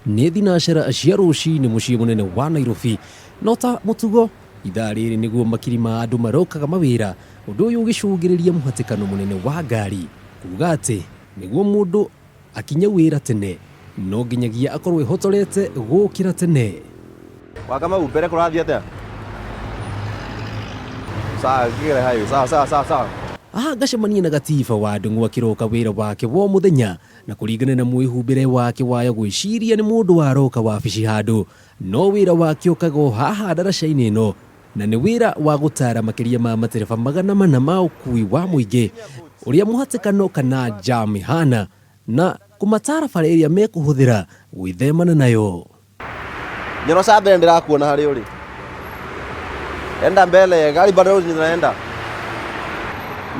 nĩ thinacara cia rũcinĩ mũciĩ munene wa Nairobi. No ta mũtugo ithaa rĩrĩ nĩguo makiri ma andũ marokaga mawira, ũndũ ũyũ ũgĩcũngĩrĩria muhatikano munene wa ngari, kuuga atĩ nĩguo mũndũ akinya wĩra tene no nginyagia akorwo ehotorete gũkĩra tene. Wakama upere kũrathiĩ atĩa? Sawa. Aha ngacemania na gatiba wa ndung'u akĩroka wĩra wake wa mũthenya, na kũringana na mwĩhumbĩre wake waya gwĩciria nĩ mũndũ waroka wabici handũ, no wĩra wake ũkaga haha ndaraca-inĩ ĩno, na nĩ wĩra wa gũtara makiria ma matereba 400 ma ũkui wa mũingĩ ũrĩa muhatikano kana jam ihana, na kũmatara bara ĩrĩa mekũhũthĩra gwĩthemana nayo. Nyono sabe ndirakuona harĩ ũrĩ. Enda mbele, gari bado zinaenda.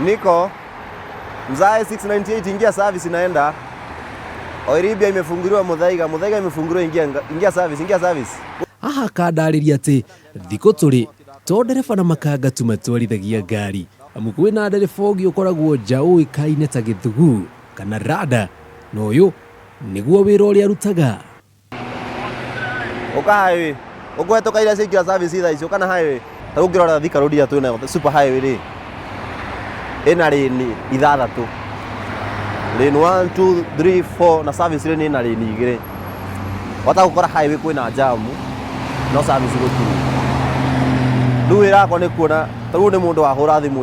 Niko Mzae 698 ingia service inaenda. Oiribia imefunguliwa Muthaiga imefunguliwa ingia service. Aha kandarĩria atĩ thikũ tũrĩ to ndereba na makanga tu matwarithagia ngari, amu kwĩna ndereba ũngĩ ũkoragwo nja ũĩkaine ta Gĩthugu kana Rada, no ũyũ nĩguo wĩra ũrĩa arutaga. Oka highway ũkwetoka iria cikia service thaa icio kana highway ta ũngĩrora Thika road ya twĩna super highway rĩ ĩna rĩni 6, lane 1 2 3 4 na service lane ĩna rĩni 2. Wata gũkora highway kwĩna jamu no service gũtirĩ. Rĩu wĩra wakwa nĩ kuona ta rĩu nĩ mũndũ wahũra thimũ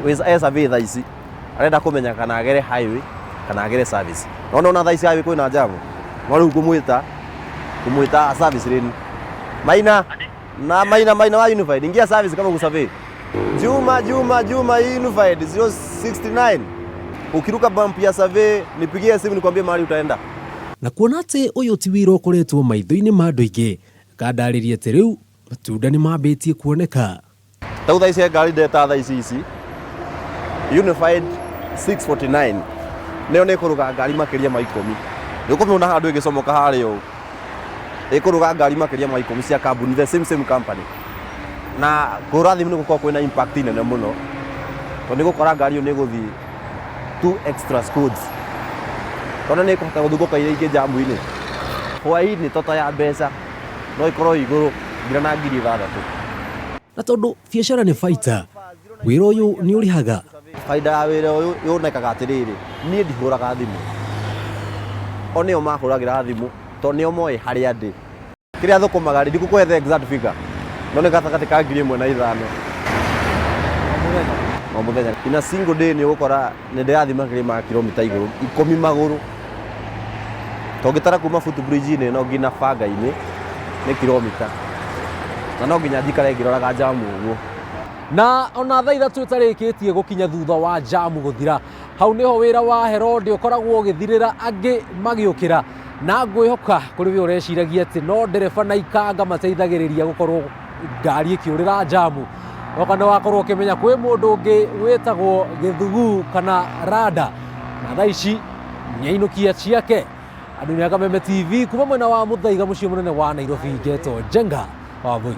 wĩna survey thaa ici arenda kũmenya kana agere highway kana agere service. Ona thaa ici highway kwĩna jamu no rĩu kũmwĩta service lane. Maina wa unified ingia service kama kusurvey. Juma unified 069. Ukiruka bump ya survey nipigie simu nikwambie mahali utaenda. Na kuona atĩ ũyũ ti wĩra ũkoretwo maitho-inĩ ma andũ aingĩ, kandarĩria atĩ rĩu matunda nĩ mambĩtie kuoneka. Tau thaa ici ngari ndeta thaa ici unified 649 nĩyo nĩ kũruga ngari makiria ma 10. Nĩũkũmĩona handũ ĩgĩcomoka harĩa ũũ. Ĩkũruga ngari makiria ma 10 cia kambuni, the same company. Na kũra thimũ nĩ gũkorwo kwĩna impact nene mũno, tondũ nĩ gũkora ngari ĩyo nĩ gũthiĩ 2 extra squads. Tondũ nĩ kũhota gũthũka iria ingĩ jamu-inĩ. Hwaĩ-inĩ tota ya mbeca no ikorwo igũrũ ngira na 6,000. Na tondũ biacara nĩ baita, wĩra ũyũ nĩ ũrĩhaga. Baida ya wĩra ũyũ yonekaga atĩrĩrĩ, niĩ ndihũraga thimũ. O nĩo mahũragĩra thimũ, tondũ nĩo moĩ harĩa ndĩ. Kĩrĩa thũkũmaga rĩ ndikũkũhe the exact figure. No nĩ gatagatĩ ka 1,500 o mũthenya. In a single day nĩ ũgũkora nĩ ndĩrathiĩ makiria ma kilomita igũrũ 10 magũrũ. To ngĩtara kuma footbridge-inĩ no nginya banga-inĩ nĩ kilomita. Na no nginya njikare ngĩroraga jamu ũguo. Na ona thaa ithatũ ĩtarĩkĩtie gũkinya thutha wa jamu gũthira, hau nĩho wĩra wa Herode ũkoragwo ũgĩthirĩra, angĩ magĩũkĩra, na ngwĩhoka kũrĩ we ũreciragia atĩ no ndereba na ikanga mateithagĩrĩria gũkorwo ngari ĩkĩũrĩra jamu. No kana wakorwo ũkĩmenya kwĩ mũndũ ũngĩ wĩtagwo Gĩthugu kana Rada, na thaa ici nĩainũkia ciake. Andũ nĩ Kameme TV kuma mwena wa Muthaiga mũciĩ mũnene wa Nairobi, ngetwo Njenga Wambui.